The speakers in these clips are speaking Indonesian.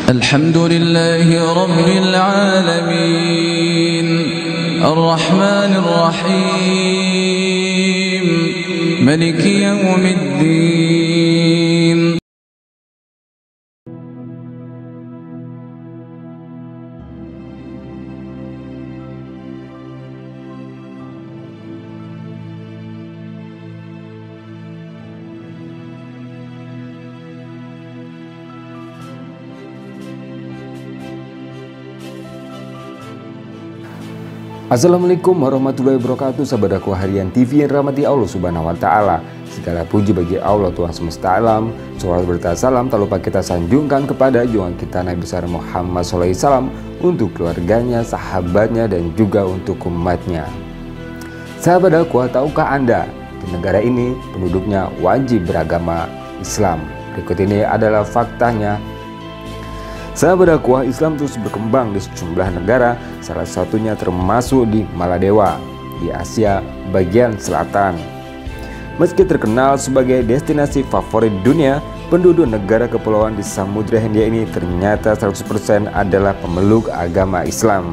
الحمد لله رب العالمين الرحمن الرحيم ملك يوم الدين. Assalamualaikum warahmatullahi wabarakatuh, sahabat dakwah harian TV yang rahmati Allah Subhanahu wa Ta'ala. Segala puji bagi Allah Tuhan semesta alam. Salawat berkah salam tak lupa kita sanjungkan kepada junjungan kita Nabi besar Muhammad SAW untuk keluarganya, sahabatnya, dan juga untuk umatnya. Sahabat dakwah, tahukah Anda di negara ini penduduknya wajib beragama Islam? Berikut ini adalah faktanya. Sahabat dakwah, Islam terus berkembang di sejumlah negara, salah satunya termasuk di Maladewa, di Asia bagian selatan. Meski terkenal sebagai destinasi favorit dunia, penduduk negara kepulauan di Samudra Hindia ini ternyata 100% adalah pemeluk agama Islam.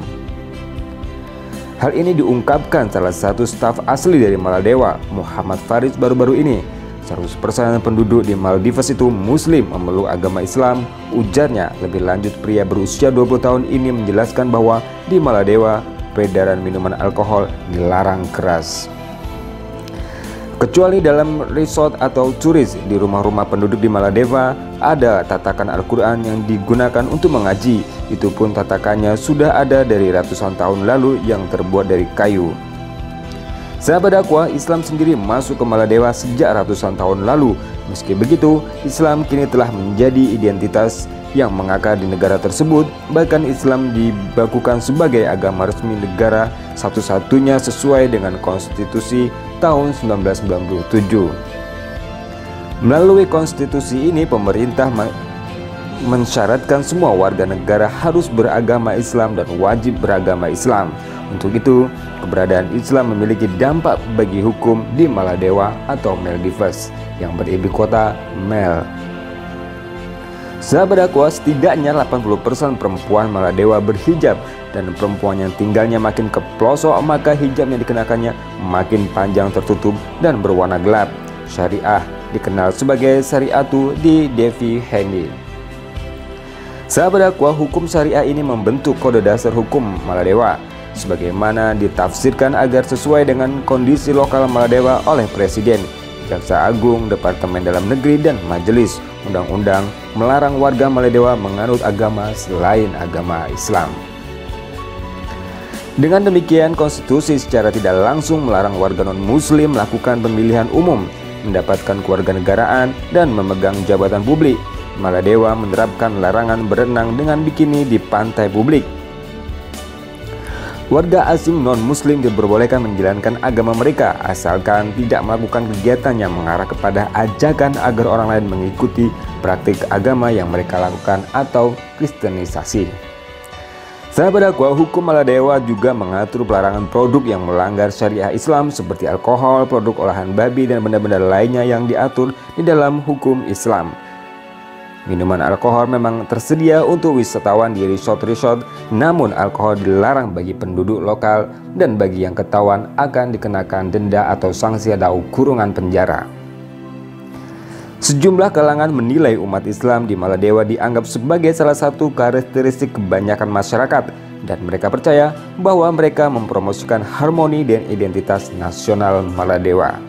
Hal ini diungkapkan salah satu staf asli dari Maladewa, Muhammad Faris, baru-baru ini. 100% penduduk di Maldives itu muslim memeluk agama Islam, ujarnya. Lebih lanjut, pria berusia 20 tahun ini menjelaskan bahwa di Maladewa peredaran minuman alkohol dilarang keras. Kecuali dalam resort atau turis, di rumah-rumah penduduk di Maladewa ada tatakan Al-Quran yang digunakan untuk mengaji. Itu pun tatakannya sudah ada dari ratusan tahun lalu yang terbuat dari kayu. Sahabat dakwah, Islam sendiri masuk ke Maladewa sejak ratusan tahun lalu. Meski begitu, Islam kini telah menjadi identitas yang mengakar di negara tersebut. Bahkan Islam dibakukan sebagai agama resmi negara satu-satunya sesuai dengan konstitusi tahun 1997. Melalui konstitusi ini, pemerintah mensyaratkan semua warga negara harus beragama Islam dan wajib beragama Islam. Untuk itu, keberadaan Islam memiliki dampak bagi hukum di Maladewa atau Maldives yang beribu kota Mel. Sahabat dakwah, setidaknya 80% perempuan Maladewa berhijab, dan perempuan yang tinggalnya makin ke pelosok maka hijab yang dikenakannya makin panjang, tertutup, dan berwarna gelap. Syariah dikenal sebagai syariatu di Devi Hindi. Sahabat dakwah, hukum syariah ini membentuk kode dasar hukum Maladewa sebagaimana ditafsirkan agar sesuai dengan kondisi lokal Maladewa oleh Presiden, Jaksa Agung, Departemen Dalam Negeri, dan Majelis Undang-Undang melarang warga Maladewa menganut agama selain agama Islam. Dengan demikian, konstitusi secara tidak langsung melarang warga non-muslim melakukan pemilihan umum, mendapatkan kewarganegaraan, dan memegang jabatan publik. Maladewa menerapkan larangan berenang dengan bikini di pantai publik. Warga asing non-muslim diperbolehkan menjalankan agama mereka asalkan tidak melakukan kegiatan yang mengarah kepada ajakan agar orang lain mengikuti praktik agama yang mereka lakukan atau kristenisasi. Sahabat dakwah, hukum Maladewa juga mengatur pelarangan produk yang melanggar syariah Islam seperti alkohol, produk olahan babi, dan benda-benda lainnya yang diatur di dalam hukum Islam. Minuman alkohol memang tersedia untuk wisatawan di resort-resort, namun alkohol dilarang bagi penduduk lokal, dan bagi yang ketahuan akan dikenakan denda atau sanksi atau kurungan penjara. Sejumlah kalangan menilai umat Islam di Maladewa dianggap sebagai salah satu karakteristik kebanyakan masyarakat, dan mereka percaya bahwa mereka mempromosikan harmoni dan identitas nasional Maladewa.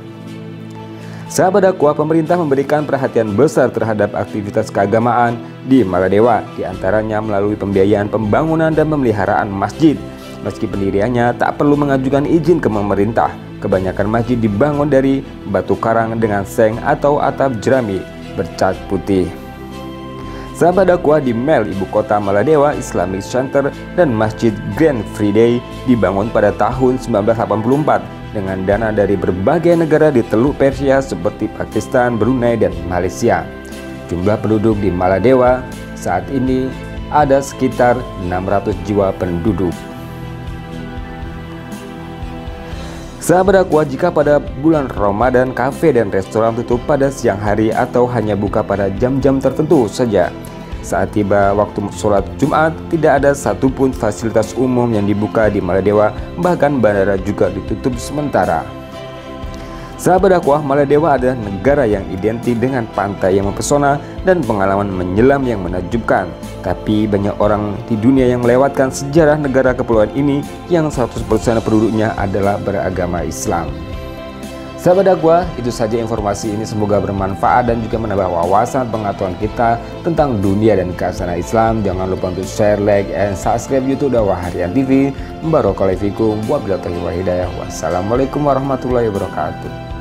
Sahabat dakwah, pemerintah memberikan perhatian besar terhadap aktivitas keagamaan di Maladewa, diantaranya melalui pembiayaan pembangunan dan pemeliharaan masjid. Meski pendiriannya tak perlu mengajukan izin ke pemerintah, kebanyakan masjid dibangun dari batu karang dengan seng atau atap jerami bercat putih. Sahabat dakwah, di Mel, ibu kota Maladewa, Islamic Center dan Masjid Grand Friday dibangun pada tahun 1984 dengan dana dari berbagai negara di Teluk Persia seperti Pakistan, Brunei, dan Malaysia. Jumlah penduduk di Maladewa saat ini ada sekitar 600 jiwa penduduk. Sahabat dakwah, jika pada bulan Ramadan kafe dan restoran tutup pada siang hari atau hanya buka pada jam-jam tertentu saja, Saat tiba waktu sholat Jumat, tidak ada satupun fasilitas umum yang dibuka di Maladewa, bahkan bandara juga ditutup sementara. Sahabat dakwah, Maladewa adalah negara yang identik dengan pantai yang mempesona dan pengalaman menyelam yang menakjubkan. Tapi banyak orang di dunia yang melewatkan sejarah negara kepulauan ini yang 100% penduduknya adalah beragama Islam. Sahabat dakwah, itu saja informasi ini, semoga bermanfaat dan juga menambah wawasan pengetahuan kita tentang dunia dan keasana Islam. Jangan lupa untuk share, like, and subscribe YouTube Dakwah Harian TV. Barakallahu fikum, wabillahi taufiq wal hidayah. Wassalamualaikum warahmatullahi wabarakatuh.